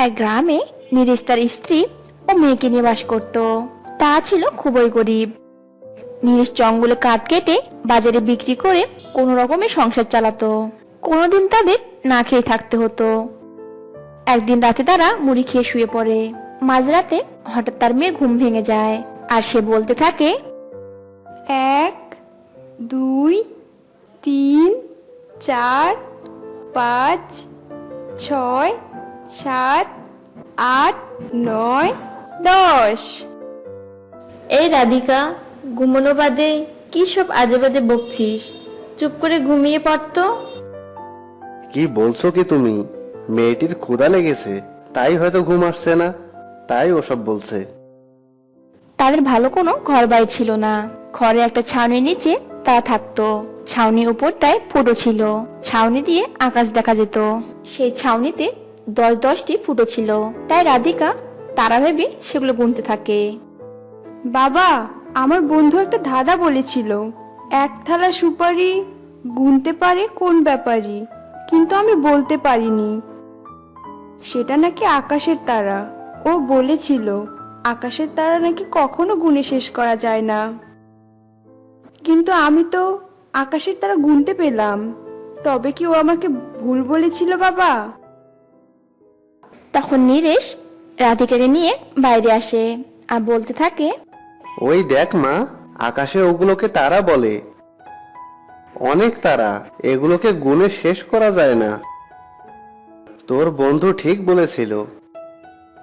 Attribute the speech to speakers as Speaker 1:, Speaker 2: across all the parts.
Speaker 1: এক গ্রামে নীরেশ তার স্ত্রী ও মেয়েকে নিয়ে বাস করত। তারা ছিল খুবই গরিব। নীরেশ জঙ্গলে কাঠ কেটে বাজারে বিক্রি করে কোনো রকমের সংসার চালাতো। কোনোদিন তাদের না খেয়ে থাকতে হতো। একদিন রাতে তারা মুড়ি খেয়ে শুয়ে পড়ে। মাঝরাতে হঠাৎ তার মেয়ের ঘুম ভেঙে যায়, আর সে বলতে থাকে,
Speaker 2: 1 2 3 4 5 6 7 8 9 10।
Speaker 3: এই রাধিকা, ঘুমানো বাদে কি সব আজে বাজে বকছিস? চুপ করে ঘুমিয়ে পড়তো।
Speaker 4: কি বলছো কি তুমি? মেয়েটির ক্ষুধা লেগেছে, তাই হয়তো ঘুম আসছে না, তাই ওসব বলছে।
Speaker 1: তাদের ভালো কোনো ঘর বাড়ি ছিল না। ঘরে একটা ছাউনির নিচে তারা থাকতো। ছাউনির উপরটায় ফুটো ছিল। ছাউনি দিয়ে আকাশ দেখা যেত। সেই ছাউনিতে 10-10টি ফুটো ছিল। তাই রাধিকা তারা ভেবে সেগুলো গুনতে থাকে।
Speaker 2: বাবা, আমার বন্ধু একটা ধাঁধা বলেছিল, এক থালা সুপারি গুনতে পারে কোন ব্যাপারী, কিন্তু আমি বলতে পারিনি। সেটা নাকি আকাশের তারা। ও বলেছিল আকাশের তারা নাকি কখনো গুনে শেষ করা যায় না, কিন্তু আমি তো আকাশের তারা গুনতে পেলাম। তবে কি ও আমাকে ভুল বলেছিল বাবা?
Speaker 1: তখন নীরেশ রাধিকাকে নিয়ে বাইরে আসে আর বলতে থাকে,
Speaker 4: ওই দেখ মা, আকাশে ওগুলোকে তারা বলে। অনেক তারা, এগুলোকে গুণে শেষ করা যায় না। তোর বন্ধু ঠিক বলেছিল।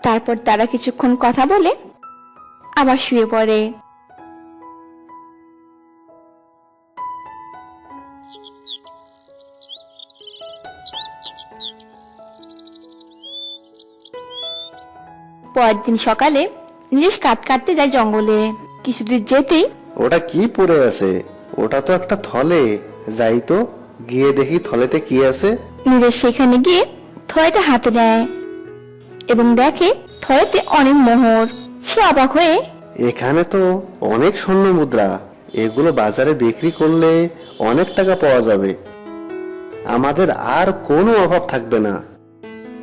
Speaker 1: তারপর তারা কিছুক্ষণ কথা বলে আবার শুয়ে পড়ে। পরের দিন সকালে নীরেশ কাঠ কাটতে যায় জঙ্গলে। কিছুদূর যেতেই
Speaker 4: ওটা কি পড়ে আছে? ওটা তো একটা থলে। যাই তো, গিয়ে দেখি থলেতে কি আছে।
Speaker 1: নীরেশ সেখানে গিয়ে থলেটা হাতে নেয় এবং দেখে থলেতে অনেক মোহর। সে অবাক হয়ে,
Speaker 4: এখানে তো অনেক স্বর্ণ মুদ্রা। এগুলো বাজারে বিক্রি করলে অনেক টাকা পাওয়া যাবে। আমাদের আর কোনো অভাব থাকবে না।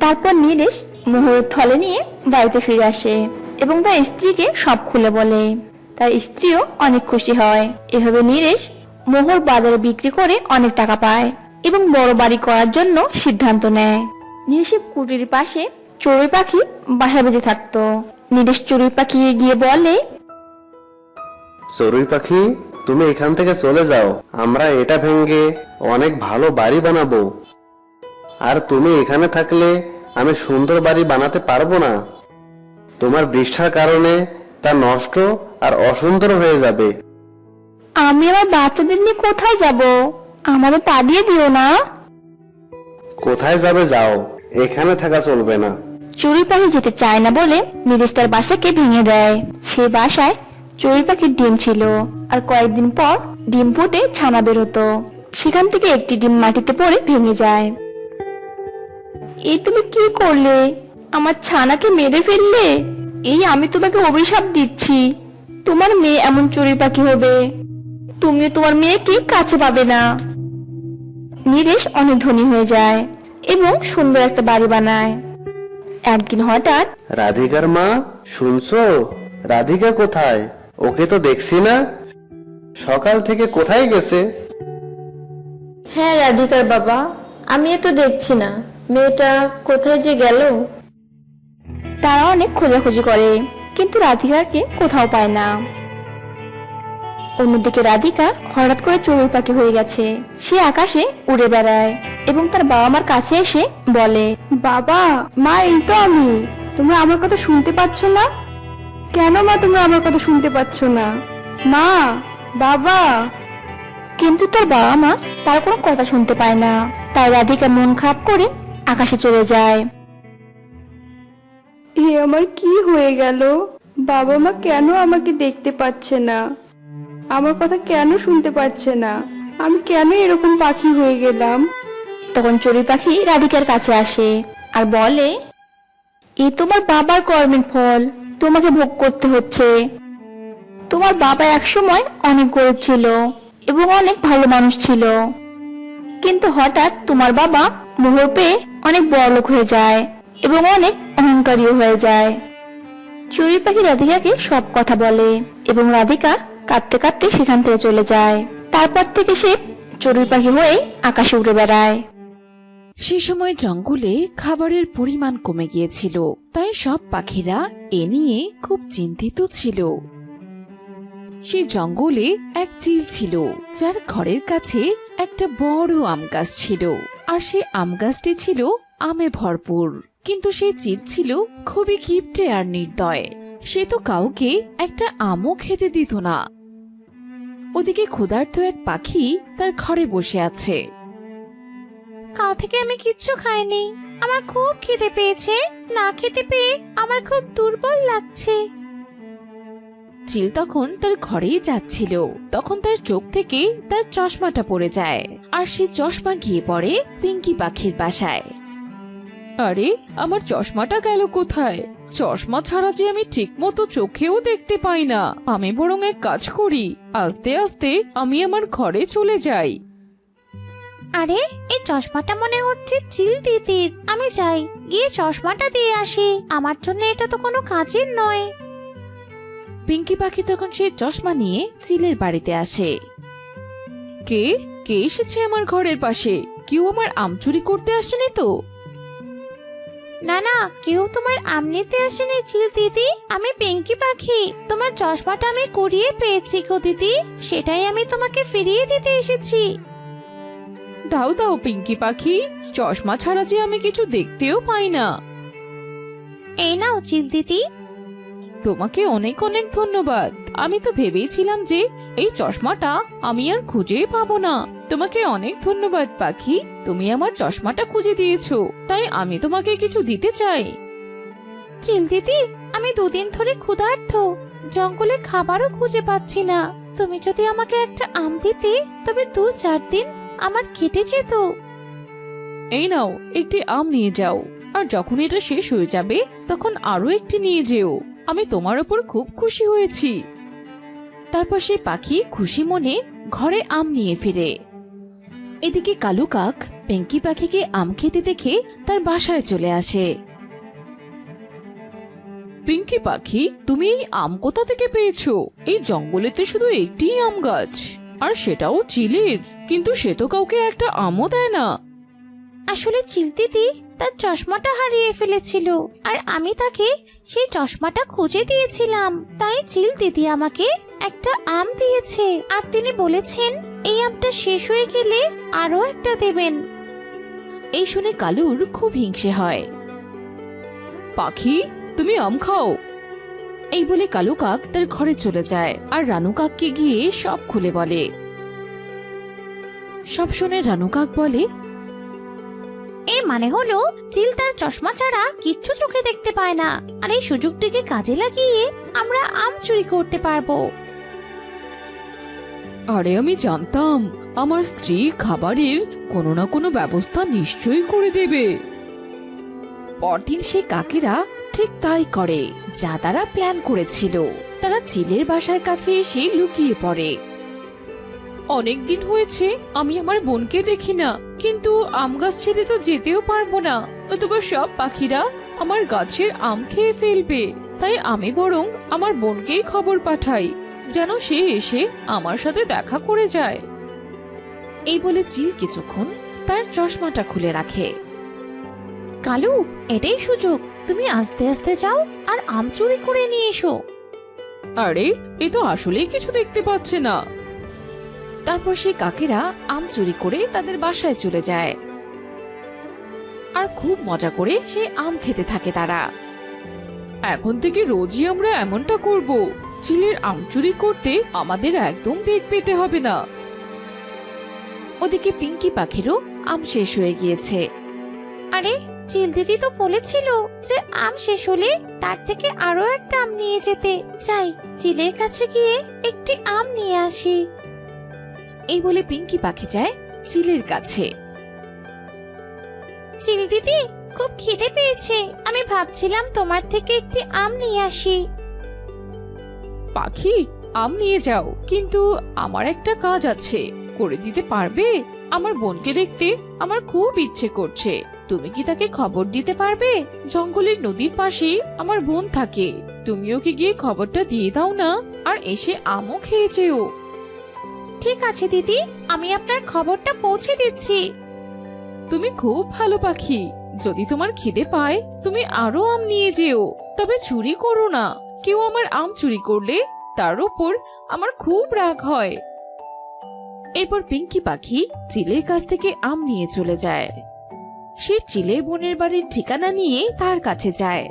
Speaker 1: তারপর নীরেশ মোহরের থলে নিয়ে বাড়িতে ফিরে আসে এবং তার স্ত্রীকে সব খুলে বলে। তার স্ত্রীও অনেক খুশি হয়। এভাবে নীরেশ মোহর বাজারে বিক্রি করে অনেক টাকা পায় এবং বড় বাড়ি করার জন্য সিদ্ধান্ত নেয়। নীরেশের কুটির পাশে চড়ুই পাখি বাসা বেঁধে থাকতো। নীরেশ চড়ুই পাখি গিয়ে বলে,
Speaker 4: চড়ুই পাখি, তুমি এখান থেকে চলে যাও। আমরা এটা ভেঙে অনেক ভালো বাড়ি বানাবো। আর তুমি এখানে থাকলে আমি সুন্দর বাড়ি বানাতে পারবো না। তোমার বৃষ্ঠার কারণে তা নষ্ট আর অসুন্দর হয়ে যাবে।
Speaker 1: আমি আমার বাচ্চাদের নিয়ে কোথায় যাব? আমাদের পাঠিয়ে দিও না।
Speaker 4: কোথায় যাবে যাও, এখানে থাকা চলবে না।
Speaker 1: চড়ুই পাখি যেতে চায় না বলে নীরেশ তার বাসাকে ভেঙে দেয়। সে বাসায় চড়ুই পাখির ডিম ছিল, আর কয়েকদিন পর ডিম ফুটে ছানা বের হতো। সেখান থেকে একটি ডিম মাটিতে পড়ে ভেঙে যায়। এই তুমি কি করলে? আমার ছানাকে মেরে ফেললে। এই আমি তোমাকে অভিশাপ দিচ্ছি, তোমার মেয়ে এমন চড়ুই পাখি হবে, তুমিও তোমার মেয়েকে কাছে পাবে না। নীরেশ অনেক ধনী হয়ে যায় এবং সুন্দর একটা বাড়ি বানায়। একদিন হঠাৎ
Speaker 4: রাধিকার মা, শুনছো? রাধিকা কোথায়? ওকে তো দেখছি না। সকাল থেকে কোথায় গেছে?
Speaker 3: হ্যাঁ রাধিকার বাবা, আমি তো দেখছি না। মেয়েটা কোথায় যে গেল?
Speaker 1: তারা অনেক খোঁজাখুঁজি করে, কিন্তু রাধিকাকে কোথাও পায় না। অন্যদিকে রাধিকা হঠাৎ করে চড়ুই পাখি হয়ে গেছে। সে আকাশে উড়ে বেড়ায় এবং তার বাবা মার কাছে এসে বলে,
Speaker 2: বাবা, মা, এই তো আমি। তোমরা আমার কথা শুনতে পাচ্ছ না? কেন মা তোমরা আমার কথা শুনতে পাচ্ছ না? মা, বাবা।
Speaker 1: কিন্তু তার বাবা মা তার কোনো কথা শুনতে পায় না। তাই রাধিকা মন খারাপ করে আকাশে চলে যায়।
Speaker 2: এ আমার কি হয়ে গেল? বাবা মা কেন আমাকে দেখতে পাচ্ছে না? আমার কথা কেন শুনতে পারছে না? আমি কেন এরকম পাখি হয়ে গেলাম?
Speaker 1: তখন চড়ুই পাখি রাধিকার কাছে আসে আর বলে, এ তোমার বাবার কর্মের ফল, তোমাকে ভোগ করতে হচ্ছে। তোমার বাবা একসময় অনেক গরিব ছিল এবং অনেক ভালো মানুষ ছিল, কিন্তু হঠাৎ তোমার বাবা মোহর পেয়ে অনেক বড়লোক হয়ে যায় এবং অনেক অহংকারীও হয়ে যায়। চড়ুই পাখি রাধিকাকে সব কথা বলে এবং রাধিকা কাঁদতে কাঁদতে সেখান থেকে চলে যায়। তারপর থেকে সে চড়ুই পাখি হয়ে আকাশে উড়ে বেড়ায়।
Speaker 5: সে সময় জঙ্গলে খাবারের পরিমাণ কমে গিয়েছিল, তাই সব পাখিরা এ নিয়ে খুব চিন্তিত ছিল। সে জঙ্গলে এক চিল ছিল, যার ঘরের কাছে একটা বড় আম গাছ ছিল, আর সে আম গাছটি ছিল আমে ভরপুর। কিন্তু সেই চিল ছিল খুবই কিপটে আর নির্দয়। সে তো কাউকে একটা আমও খেতে দিত না। ওদিকে ক্ষুধার্ত এক পাখি তার ঘরে বসে আছে।
Speaker 3: কাল থেকে আমি কিচ্ছু খাইনি, আমার খুব খিদে পেয়েছে, না খেতে পেয়ে আমার খুব দুর্বল লাগছে।
Speaker 5: চিল তখন তার ঘরেই যাচ্ছিল, তখন তার চোখ থেকে তার চশমাটা পড়ে যায়, আর সে চশমা গিয়ে পড়ে পিঙ্কি পাখির বাসায়। আরে, আমার চশমাটা গেল কোথায়? চশমা ছাড়া যে আমি ঠিক মতো চোখেও দেখতে পাই না। আমি বরং এক কাজ করি, আস্তে আস্তে আমি আমার ঘরে চলে যাই।
Speaker 3: আরে, এই চশমাটা মনে হচ্ছে চিল দিদির। আমি যাই, গিয়ে চশমাটা দিয়ে আসি। আমার জন্য এটা তো কোনো কাজের নয়।
Speaker 5: পিঙ্কি পাখি তখন সেই চশমা নিয়ে চিলের বাড়িতে আসে। কে কে এসেছে আমার ঘরের পাশে? কেউ আমার আম চুরি করতে আসেনি তো?
Speaker 3: না না, কেউ তোমার আম নিতে আসেনি চিল দিদি। আমি পিঙ্কি পাখি, তোমার চশমাটা আমি কুড়িয়ে পেয়েছি গো দিদি, সেটাই আমি তোমাকে ফিরিয়ে দিতে এসেছি।
Speaker 5: দাও দাও পিঙ্কি পাখি, চশমা ছাড়া যে আমি কিছু দেখতেও পাই না।
Speaker 3: এই নাও চিল দিদি।
Speaker 5: তোমাকে অনেক অনেক ধন্যবাদ। আমি তো ভেবেছিলাম যে এই চশমাটা আমি আর খুঁজেই পাবো না। তোমাকে অনেক ধন্যবাদ পাখি, তুমি আমার চশমাটা খুঁজে দিয়েছো, তাই আমি তোমাকে কিছু দিতে চাই।
Speaker 3: চিল দিদি, আমি দুদিন ধরে ক্ষুধার্ত, জঙ্গলে খাবারও খুঁজে পাচ্ছি না। তুমি যদি আমাকে একটা আম দিতে, তবে 2-4 দিন আমার কেটে যেত।
Speaker 5: এই নাও, একটি আম নিয়ে যাও, আর যখন এটা শেষ হয়ে যাবে তখন আরো একটি নিয়ে যেও। আমি তোমার উপর খুব খুশি হয়েছি। তারপর সেই পাখি খুশি মনে ঘরে আম নিয়ে ফিরে। এদিকে কালু কাক পিঙ্কি পাখিকে আম খেতে দেখে তার বাসায় চলে আসে। পিঙ্কি পাখি, তুমি এই আম কোথা থেকে পেয়েছো? এই জঙ্গলেতে শুধু একটি আম গাছ, আর সেটাও চিলের, কিন্তু সে তো কাউকে একটা আমও দেয় না।
Speaker 3: আসলে চিল দিদি তার চশমাটা হারিয়ে ফেলেছিল, আর আমি তাকে সেই চশমাটা খুঁজে দিয়েছিলাম। তাই চিল দিদি আমাকে একটা আম দিয়েছে, আর তিনি বলেছেন এই আমটা শেষ হয়ে গেলে আরো একটা দেবেন।
Speaker 5: এই শুনে কালুর খুব হিংসে হয়। পাখি, তুমি আম খাও। এই বলে কালু কাক তার ঘরে চলে যায়, আর রানু কাককে গিয়ে সব খুলে বলে। সব শুনে রানু কাক বলে,
Speaker 3: এর মানে হলো চিল তার চশমা ছাড়া কিচ্ছু চোখে দেখতে পায় না, আর এই সুযোগটিকে কাজে লাগিয়ে আমরা আম চুরি করতে পারবো।
Speaker 5: আরে, আমি জানতাম আমার স্ত্রী খাবারের কোনো না কোনো ব্যবস্থা নিশ্চয়ই করে দেবে। পরদিন সেই কাকেরা ঠিক তাই করে যা তারা প্ল্যান করেছিল। তারা চিলের বাসার কাছে এসে লুকিয়ে পড়ে। অনেকদিন হয়েছে আমি আমার বোনকে দেখি না, কিন্তু আম গাছ ছেড়ে তো যেতেও পারবো না, নতুবা সব পাখিরা আমার গাছের আম খেয়ে ফেলবে। তাই আমি বরং আমার বোনকেই খবর পাঠাই, যেন সে এসে আমার সাথে দেখা করে যায়। এই বলে চিল কিছুক্ষণ তার চশমাটা খুলে রাখে।
Speaker 3: কালু, এটাই সুযোগ, তুমি আস্তে আস্তে যাও আর আম চুরি করে নিয়ে এসো।
Speaker 5: আরে, এ তো আসলেই কিছু দেখতে পাচ্ছে না। তারপর সেই কাকেরা আম চুরি করে তাদের বাসায় চলে যায়, আর খুব মজা করে সেই আম খেতে থাকে তারা। এখন থেকে রোজই আমরা এমনটা করব। চিলের আম চুরি করতে আমাদের একদম বেগ পেতে হবে না। ওদিকে পিঙ্কি পাখিরও আম শেষ হয়ে গিয়েছে।
Speaker 3: আরে, চিল দিদি তো বলেছিল যে আম শেষ হলে তার থেকে আরো একটা আম নিয়ে যেতে। যাই, চিলের কাছে গিয়ে একটি আম নিয়ে আসি।
Speaker 5: এই বলে পিঙ্কি পাখি যায় চিলের কাছে।
Speaker 3: চিল দিদি, খুব খিদে পেয়েছে, আমি ভাবছিলাম তোমার থেকে একটি আম নিয়ে আসি।
Speaker 5: পাখি, আম নিয়ে যাও, কিন্তু আমার একটা কাজ আছে, করে দিতে পারবে? আমার বোনকে দেখতে আমার খুব ইচ্ছে করছে, তুমি কি তাকে খবর দিতে পারবে? জঙ্গলের নদীর পাশে আমার বোন থাকে, তুমি ওকে গিয়ে খবরটা দিয়ে দাও না, আর এসে আমও খেয়ে যেও।
Speaker 3: ঠিক আছে দিদি, আমি আপনার খবরটা পৌঁছে দিচ্ছি।
Speaker 5: তুমি খুব ভালো পাখি, যদি তোমার খিদে পায় তুমি আরো আম নিয়ে যেও, তবে চুরি করো না। কেউ আমার আম চুরি করলে তার উপর আমার খুব রাগ হয়। এরপর পিঙ্কি পাখি চিলের কাছ থেকে আম নিয়ে চলে যায়। সে চিলের বোনের বাড়ির ঠিকানা নিয়ে তার কাছে যায়।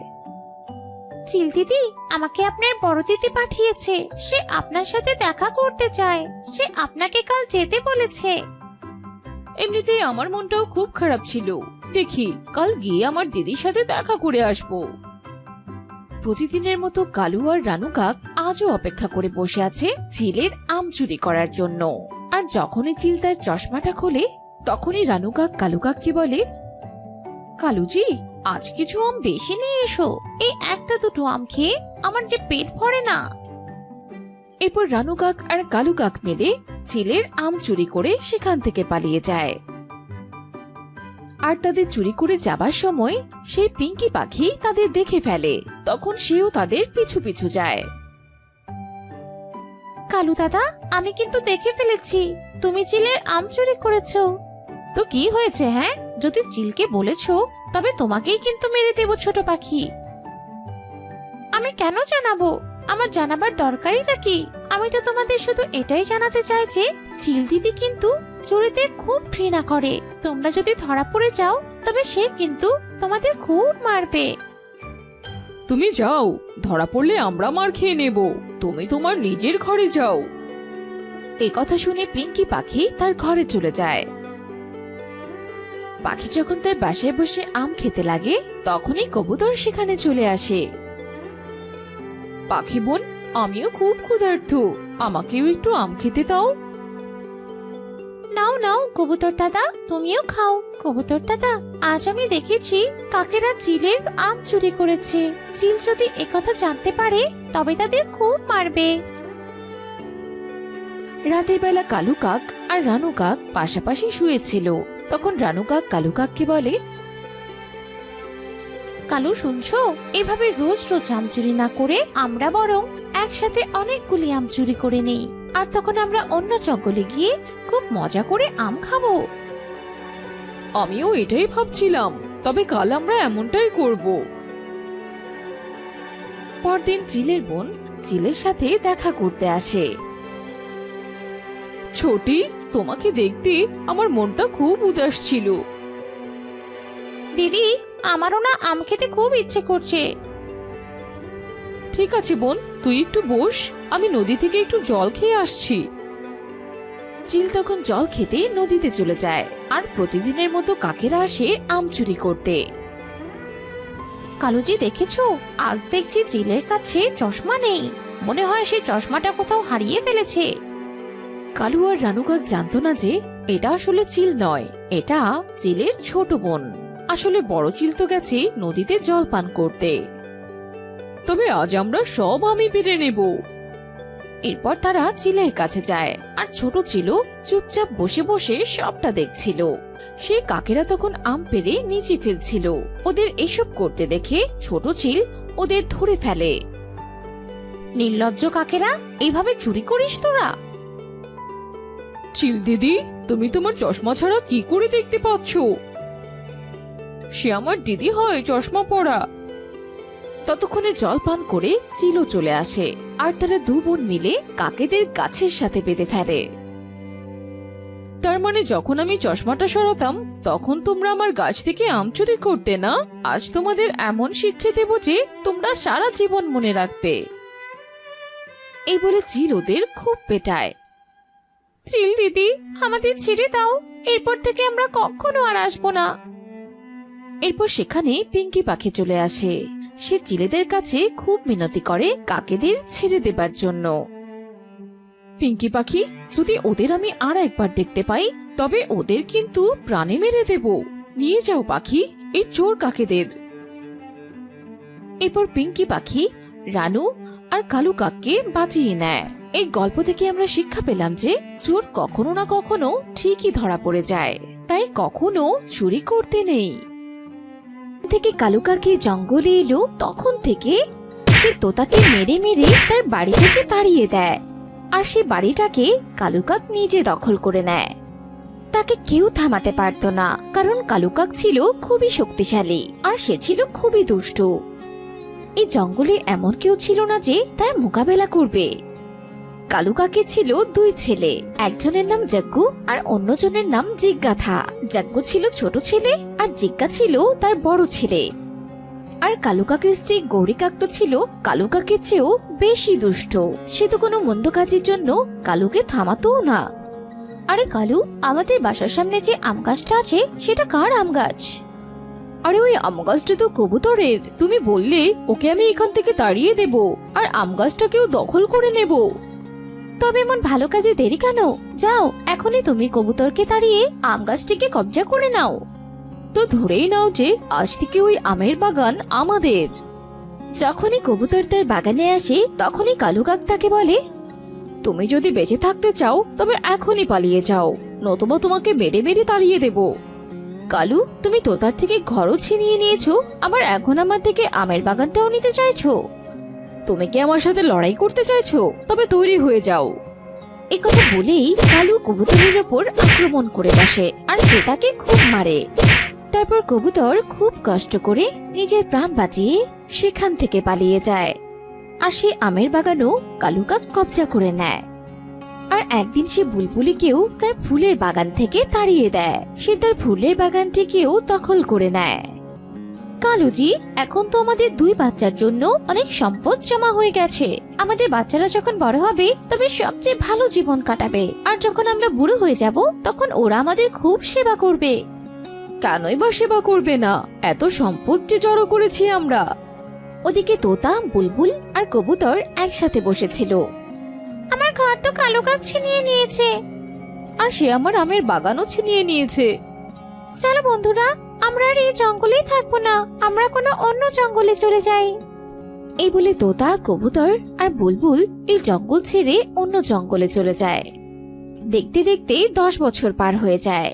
Speaker 3: চিল দিদি, আমাকে আপনার বড় দিদি পাঠিয়েছে। সে আপনার সাথে দেখা করতে চায়। সে আপনাকে কাল যেতে বলেছে।
Speaker 5: এমনিতেই আমার মনটাও খুব খারাপ ছিল, দেখি কাল গিয়ে আমার দিদির সাথে দেখা করে আসবো। প্রতিদিনের মতো কালু আর রানু কাক আজও অপেক্ষা করে বসে আছে চিলের আম চুরি করার জন্য। আর যখনই চিল তার চশমাটা খোলে, তখনই রানু কাক কালু কাককে বলে, কালুজি,
Speaker 3: আজ কিছু আম বেশি নিয়ে এসো। এই একটা দুটো আম খেয়ে আমার যে পেট ভরে না।
Speaker 5: এরপর রানু কাক আর কালু কাক মিলে চিলের আম চুরি করে সেখান থেকে পালিয়ে যায়। আর তাদের চুরি করে যাবার সময় সেই পিঙ্কি পাখি তাদের দেখে ফেলে, তখন সেও তাদের পিছু পিছু যায়।
Speaker 3: কালু দাদা, আমি কিন্তু দেখে ফেলেছি তুমি চিলের আম চুরি করেছো। তো কি হয়েছে? হ্যাঁ, যদি চিলকে বলেছো তবে তোমাকেই কিন্তু মেরে দেব ছোট পাখি। আমি কেন জানাবো? আমার জানাবার দরকারইটা কি? আমি তো তোমাদের শুধু এটাই জানাতে চাই যে চিল দিদি কিন্তু চুরিতে খুব ঘৃণা করে। তোমরা যদি ধরা পড়ে যাও তবে সে কিন্তু তোমাদের খুব মারবে।
Speaker 5: তুমি যাও, ধরা পড়লে আমরা মার খেয়ে নেব। তুমি তোমার নিজের ঘরে যাও। এ কথা শুনে পিঙ্কি পাখি তার ঘরে চলে যায়। পাখি যখন তার বাসায় বসে আম খেতে লাগে, তখনই কবুতর সেখানে চলে আসে। পাখি বোন, আমিও খুব ক্ষুধার্ত, আমাকেও একটু আম খেতে দাও।
Speaker 3: নাও নাও কবুতর দাদা, তুমিও খাও। কবুতর দাদা, আজ আমি দেখেছি কাকেরা চিলের আম চুরি করেছে। চিল যদি একথা জানতে পারে তবে তাদের খুব মারবে।
Speaker 5: রাতের বেলা কালু কাক আর রানু কাক পাশাপাশি শুয়েছিল। তখন রানু কাক কালু কাককে বলে,
Speaker 3: কালু শুনছো, এভাবে রোজ রোজ আম চুরি না করে আমরা বরং একসাথে অনেকগুলি আম চুরি করে নেই, আর তখন আমরা অন্য জঙ্গলে গিয়ে খুব মজা করে আম খাবো।
Speaker 5: আমিও এটাই ভাবছিলাম, তবে কাল আমরা এমনটাই করব। পরদিন চিলের বোন চিলের সাথে দেখা করতে আসে। ছোটি, তোমাকে দেখতে আমার মনটা খুব উদাস ছিল।
Speaker 3: দিদি, আমারও না আম খেতে খুব ইচ্ছে করছে।
Speaker 5: ঠিক আছে বোন, তুই একটু বস, আমি নদী থেকে একটু জল খেয়ে আসছি। চিল তখন জল খেতে নদীতে চলে যায়। আর প্রতিদিনের মতো কাকেরা আসে আম চুরি করতে।
Speaker 3: কালুজি, দেখেছো, আজ দেখছি চিলের কাছে চশমা নেই। মনে হয় সে চশমাটা কোথাও হারিয়ে ফেলেছে।
Speaker 5: কালু আর রানু কাক জানতো না যে এটা আসলে চিল নয়, এটা চিলের ছোট বোন। আসলে বড় চিল তো গেছে নদীতে জল পান করতে। তবে আজ আমরা সব আমই পেরে নেব। এরপর তারা চিলের কাছে যায়, আর ছোট চিল চুপচাপ বসে বসে সবটা দেখছিল। সে কাকেরা তখন আম পেরে নিচে ফেলছিল। ওদের এসব করতে দেখে ছোট চিল ওদের ধরে ফেলে।
Speaker 3: নির্লজ্জ কাকেরা, এইভাবে চুরি করিস তোরা?
Speaker 5: চিল দিদি, তুমি তোমার চশমা ছাড়া কি করে দেখতে পাচ্ছ? সে আমার দিদি হয় চশমা পরা। ততক্ষণে জল পান করে চিলও চলে আসে, আর তারা দু বোন মিলে কাকেদের গাছের সাথে বেঁধে ফেলে। তার মানে যখন আমি চশমাটা সরাতাম তখন তোমরা আমার গাছ থেকে আম চুরি করতে না? আজ তোমাদের এমন শিক্ষা দেব যে তোমরা সারা জীবন মনে রাখবে। এই বলে চিল ওদের খুব পেটায়।
Speaker 3: চিল দিদি, আমাদের ছেড়ে দাও, এরপর থেকে আমরা কখনো আর আসবো না।
Speaker 5: এরপর সেখানে পিঙ্কি পাখি চলে আসে। সে চিলেদের কাছে খুব মিনতি করে কাকেদের ছেড়ে দেবার জন্য। পিঙ্কি পাখি, যদি ওদের আমি আর একবার দেখতে পাই তবে ওদের কিন্তু প্রাণে মেরে দেব। নিয়ে যাও পাখি এই চোর কাকেদের। এরপর পিঙ্কি পাখি রানু আর কালু কাককে বাঁচিয়ে নেয়। এই গল্প থেকে আমরা শিক্ষা পেলাম যে চোর কখনো না কখনো ঠিকই ধরা পড়ে যায়, তাই কখনো চুরি করতে নেই।
Speaker 3: থেকে কালু কাকি জঙ্গলে এলো তখন থেকে সে তোতাকে মেরে মেরে তার বাড়ি থেকে তাড়িয়ে দেয়। আর সে বাড়িটাকে কালু কাক নিজে দখল করে নেয়। তাকে কেউ থামাতে পারতো না, কারণ কালু কাক ছিল খুবই শক্তিশালী আর সে ছিল খুবই দুষ্টু। এই জঙ্গলে এমন কেউ ছিল না যে তার মোকাবেলা করবে। কালু কাকের ছিল দুই ছেলে, একজনের নাম জাগ্গু আর অন্যজনের নাম জিজ্ঞাথা। জাগ্গু ছিল ছোট ছেলে আর জিজ্ঞা ছিল তার বড় ছেলে। আর কালু কাকের স্ত্রী গৌরী কাক তো ছিল কালু কাকের চেয়েও বেশি দুষ্ট। সে তো কোনো মন্দ কাজের জন্য কালুকে থামাতো না। আরে কালু, আমাদের বাসার সামনে যে আম গাছটা আছে সেটা কার আম গাছ?
Speaker 5: আরে ওই আম গাছটা তো কবুতরের। তুমি বললে ওকে আমি এখান থেকে তাড়িয়ে দেব আর আম গাছটাকেও দখল করে নেব।
Speaker 3: তবে এমন ভালো কাজে দেরি কেন? যাও, এখনই তুমি কবুতরকে তাড়িয়ে আম গাছটিকে কবজা করে নাও।
Speaker 5: তো ধরেই নাও যে আজ থেকে ওই আমের বাগান আমাদের।
Speaker 3: যখনই কবুতর তার বাগানে আসে তখনই কালু কাক তাকে বলে,
Speaker 5: তুমি যদি বেঁচে থাকতে চাও তবে এখনই পালিয়ে যাও, নতুবা তোমাকে মেরে মেরে তাড়িয়ে দেব।
Speaker 3: কালু, তুমি তোতার থেকে ঘরও ছিনিয়ে নিয়েছো, আবার এখন আমার থেকে আমের বাগানটাও নিতে চাইছো।
Speaker 5: তুমি কি আমার সাথে লড়াই করতে চাইছো? তবে তৈরি হয়ে যাও।
Speaker 3: এই কথা বলেই কালু কবুতরের ওপর আক্রমণ করে বসে আর সে তাকে খুব মারে। তারপর কবুতর খুব কষ্ট করে নিজের প্রাণ বাঁচিয়ে সেখান থেকে পালিয়ে যায়। আর সে আমের বাগানও কালু কাক কবজা করে নেয়। আর একদিন সে বুলবুলিকেও তার ফুলের বাগান থেকে তাড়িয়ে দেয়। সে তার ফুলের বাগানটিকেও দখল করে নেয়। কালুজি, এখন তো আমাদের দুই বাচ্চার জন্য অনেক সম্পদ জমা হয়ে গেছে। আমাদের বাচ্চারা যখন বড় হবে তবে সবচেয়ে ভালো জীবন কাটাবে, আর যখন আমরা বুড়ো হয়ে যাব তখন ওরা আমাদের খুব সেবা করবে।
Speaker 5: কেনই বা সেবা করবে না? এত সম্পদ যে জড়ো করেছি আমরা।
Speaker 3: ওদিকে তোতা, বুলবুল আর কবুতর একসাথে বসেছিল। আমার ঘর তো কালু কাক ছিনিয়ে নিয়েছে,
Speaker 5: আর সে আমার আমের বাগানও ছিনিয়ে নিয়েছে।
Speaker 3: চলো বন্ধুরা, আমরা আর এই জঙ্গলেই থাকবো না, আমরা কোনো অন্য জঙ্গলে চলে যাই। এই বলে তোতা, কবুতর আর বুলবুল এই জঙ্গল ছেড়ে অন্য জঙ্গলে চলে যায়। দেখতে দেখতে 10 বছর পার হয়ে যায়।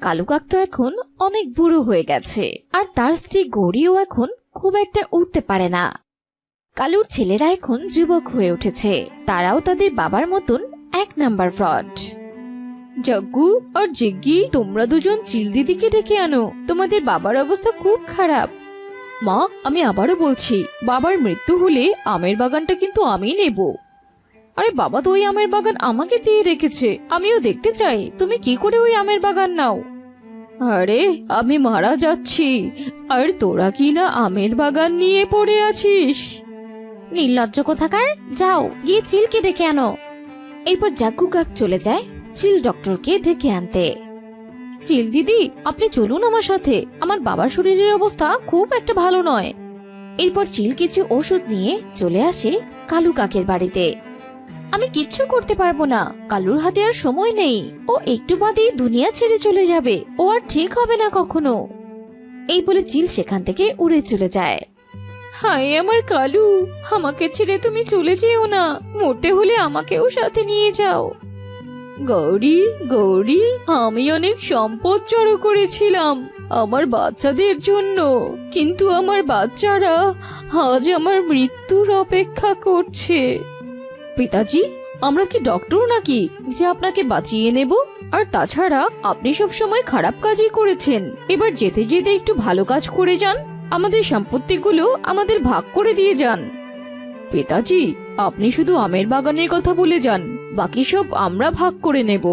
Speaker 3: কালু কাক তো এখন অনেক বুড়ো হয়ে গেছে, আর তার স্ত্রী গৌরীও এখন খুব একটা উঠতে পারে না। কালুর ছেলেরা এখন যুবক হয়ে উঠেছে, তারাও তাদের বাবার মতন 1 নাম্বার ফ্রড।
Speaker 5: জাগ্গু আর জিগ্গি, তোমরা দুজন চিল দিদিকে ডেকে আনো, তোমাদের বাবার অবস্থা খুব খারাপ। মা, আমি আবারও বলছি, বাবার মৃত্যু হলে আমের বাগানটা কিন্তু আমিই নেব। আরে বাবা তো ওই আমের বাগান আমাকে দিয়ে রেখেছে, আমিও দেখতে চাই তুমি কি করে ওই আমের বাগান নাও। আরে আমি মারা যাচ্ছি, আর তোরা কি না আমের বাগান নিয়ে পড়ে আছিস?
Speaker 3: নির্লজ্জ কোথাকার, যাও গিয়ে চিলকে ডেকে আনো। এরপর জাগ্গু কাক চলে যায় চিল ডক্টরকে ডেকে আনতে।
Speaker 5: চিল দিদি, আপনি চলুন আমার সাথে, আমার বাবার শরীরের অবস্থা খুব একটা ভালো নয়।
Speaker 3: এরপর চিল কিছু ওষুধ নিয়ে চলে আসে কালু কাকের বাড়িতে। আমি কিচ্ছু করতে পারবো না, কালুর হাতে আর সময় নেই, ও একটু বাদেই দুনিয়া ছেড়ে চলে যাবে, ও আর ঠিক হবে না কখনো। এই বলে চিল সেখান থেকে উড়ে চলে যায়।
Speaker 5: হায় আমার কালু, আমাকে ছেড়ে তুমি চলে যেও না, মরতে হলে আমাকেও সাথে নিয়ে যাও। গৌরী, গৌরী, আমি অনেক সম্পদ জড়ো করেছিলাম আমার বাচ্চাদের জন্য, কিন্তু আমার বাচ্চারা আজ আমার মৃত্যুর অপেক্ষা করছে। পিতাজি, আমরা কি ডক্টর নাকি যে আপনাকে বাঁচিয়ে নেব? আর তাছাড়া আপনি সব সময় খারাপ কাজই করেছেন, এবার যেতে যেতে একটু ভালো কাজ করে যান, আমাদের সম্পত্তিগুলো আমাদের ভাগ করে দিয়ে যান। পিতাজি, আপনি শুধু আমের বাগানের কথা বলে যান, বাকি সব আমরা ভাগ করে নেব।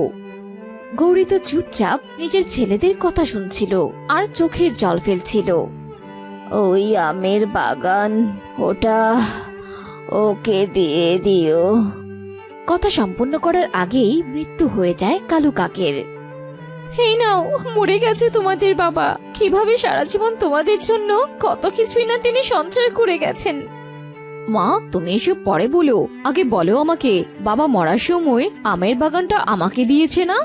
Speaker 3: গৌরী তো চুপচাপ নিজের ছেলেদের কথা শুনছিল আর চোখের জল ফেলছিল। ওই আমের বাগান, ওটা ওকে দিয়ে দিও। কথা সম্পূর্ণ করার আগেই মৃত্যু হয়ে যায় কালু কাকের।
Speaker 5: এই নাও, মরে গেছে তোমাদের বাবা, কিভাবে সারা জীবন তোমাদের জন্য কত কিছুই না তিনি সঞ্চয় করে গেছেন। মা, তুমি এসব পরে বলো, আগে বলো আমাকে, বাবা মরার সময় আমের বাগানটা আমাকে দিয়েছে না?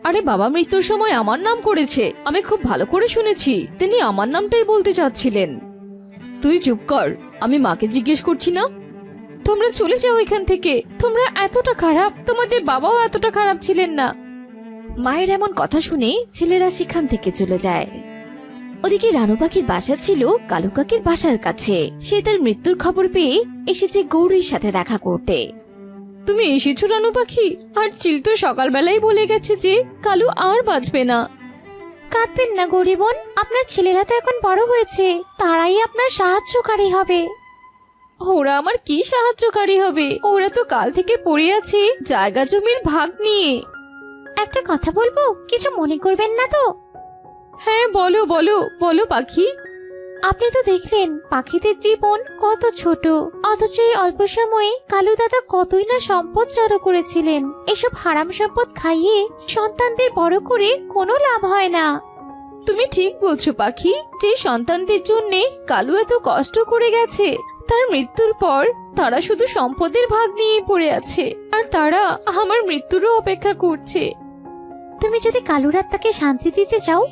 Speaker 5: আরে বাবা মৃত্যুর সময় আমার নাম করেছে, আমি খুব ভালো করে শুনেছি, তিনি আমার নামটাই বলতে চাচ্ছিলেন। তুই চুপ কর, আমি মাকে জিজ্ঞেস করছি না। তোমরা চলে যাও এখান থেকে, তোমরা এতটা খারাপ, তোমাদের বাবাও এতটা খারাপ ছিলেন না।
Speaker 3: মায়ের এমন কথা শুনে ছেলেরা সেখান থেকে চলে যায়। ওদিকে রানু পাখির বাসা ছিল কালু কাকের বাসার কাছে। সে তার মৃত্যুর খবর পেয়ে এসেছে গৌরীর সাথে দেখা করতে।
Speaker 5: তুমি এসেছো রানু পাখি? আর চিল তো সকালবেলায় বলে গেছে যে কালু আর বাঁচবে না।
Speaker 3: কাঁদবেন না গৌরী বোন, আপনার ছেলেরা তো এখন বড় হয়েছে, তারাই আপনার সাহায্যকারী হবে।
Speaker 5: ওরা আমার কি সাহায্যকারী হবে? ওরা তো কাল থেকে পড়ে আছে জায়গা জমির ভাগ নিয়ে।
Speaker 3: একটা কথা বলবো, কিছু মনে করবেন না তো?
Speaker 5: হ্যাঁ বলো বলো বলো পাখি।
Speaker 3: আপনি তো দেখলেন পাখিদের জীবন কত ছোট, অথচ এই অল্প সময়ে কালু দাদা কতই না সম্পদ জড়ো করেছিলেন। এসব হারাম সম্পদ খাইয়ে সন্তানদের বড় করে কোনো লাভ হয় না।
Speaker 5: তুমি ঠিক বলছো পাখি, যে সন্তানদের জন্য কালু এত কষ্ট করে গেছে, তার মৃত্যুর পর তারা শুধু সম্পদের ভাগ নিয়ে পড়ে আছে, আর তারা আমার মৃত্যুরও অপেক্ষা করছে।
Speaker 3: তুমি যদি কালুর আত্মাকে শান্তি দিতে চাও,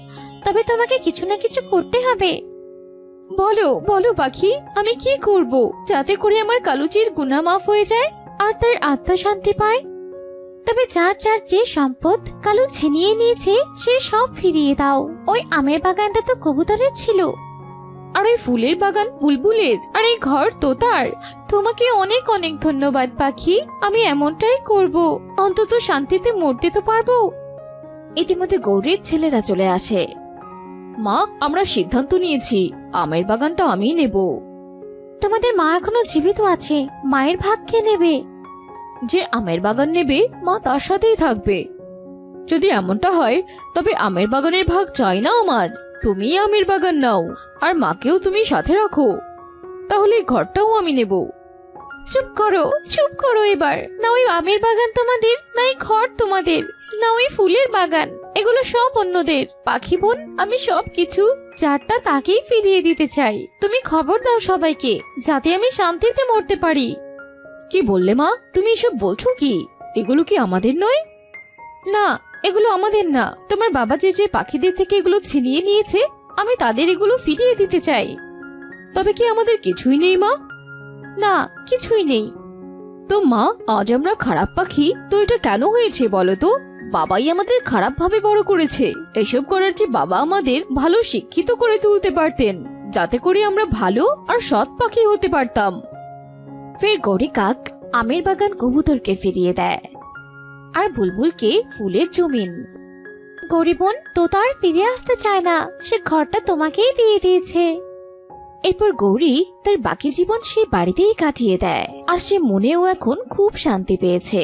Speaker 3: তবে তোমাকে কিছু না কিছু করতে হবে।
Speaker 5: বলো বলো পাখি, আমি কি করব যাতে করে আমার কালুচির গুনাহ মাফ হয়ে যায়
Speaker 3: আর তার আত্মা শান্তি পায়? তবে যার যার যে সম্পদ কালু ছিনিয়ে নিয়েছে সে সব ফিরিয়ে দাও। ওই আমের বাগানটা তো কবুতরের ছিল,
Speaker 5: আর ওই ফুলের বাগান বুলবুলের, আর এই ঘর তোতার। তোমাকে অনেক অনেক ধন্যবাদ পাখি, আমি এমনটাই করব। অন্তত শান্তিতে মরতে তো পারবো।
Speaker 3: ইতিমধ্যে গৌরীর ছেলেরা চলে আসে।
Speaker 5: মা, আমরা সিদ্ধান্ত নিয়েছি আমের বাগানটা আমিই নেব।
Speaker 3: তোমাদের মা এখনো জীবিত আছে, মায়ের ভাগ কে নেবে?
Speaker 5: যে আমের বাগান নেবে মা তার সাথেই থাকবে। যদি এমনটা হয় তবে আমের বাগানের ভাগ চাই না আমার, তুমি আমের বাগান নাও আর মাকেও তুমি সাথে রাখো, তাহলে ঘরটাও আমি নেব।
Speaker 3: চুপ করো এবার। না ওই আমের বাগান তোমাদের, না এই ঘর তোমাদের, না ওই ফুলের বাগান, এগুলো সব অন্যদের। পাখি বোন, আমি সব কিছু যারটা তাকেই ফিরিয়ে দিতে চাই। তুমি খবর দাও সবাইকে, যাতে আমি শান্তিতে মরতে পারি।
Speaker 5: কি বললে মা? তুমি এসব বলছো কি? এগুলো কি আমাদের নয়?
Speaker 3: না, এগুলো আমাদের না।
Speaker 5: তোমার বাবা যে যে পাখিদের থেকে এগুলো ছিনিয়ে নিয়েছে, আমি তাদের এগুলো ফিরিয়ে দিতে চাই। তবে কি আমাদের কিছুই নেই মা?
Speaker 3: না, কিছুই নেই।
Speaker 5: তো মা, আজ আমরা খারাপ পাখি, তো এটা কেন হয়েছে বলো তো? বাবাই আমাদের খারাপ ভাবে বড় করেছে। এসব করার যে বাবা আমাদের ভালো শিক্ষিত করে তুলতে পারতেন, যাতে করে আমরা ভালো আর সৎ পাখি হতে পারতাম।
Speaker 3: ফের গৌরী কাক আমের বাগান কবুতরকে ফিরিয়ে দেয়, আর বুলবুলকে ফুলের জমিন। গৌরী বোন, তোতা আর ফিরে আসতে চায় না, সে ঘরটা তোমাকেই দিয়ে দিয়েছে। এরপর গৌরী তার বাকি জীবন সে বাড়িতেই কাটিয়ে দেয়, আর সে মনেও এখন খুব শান্তি পেয়েছে।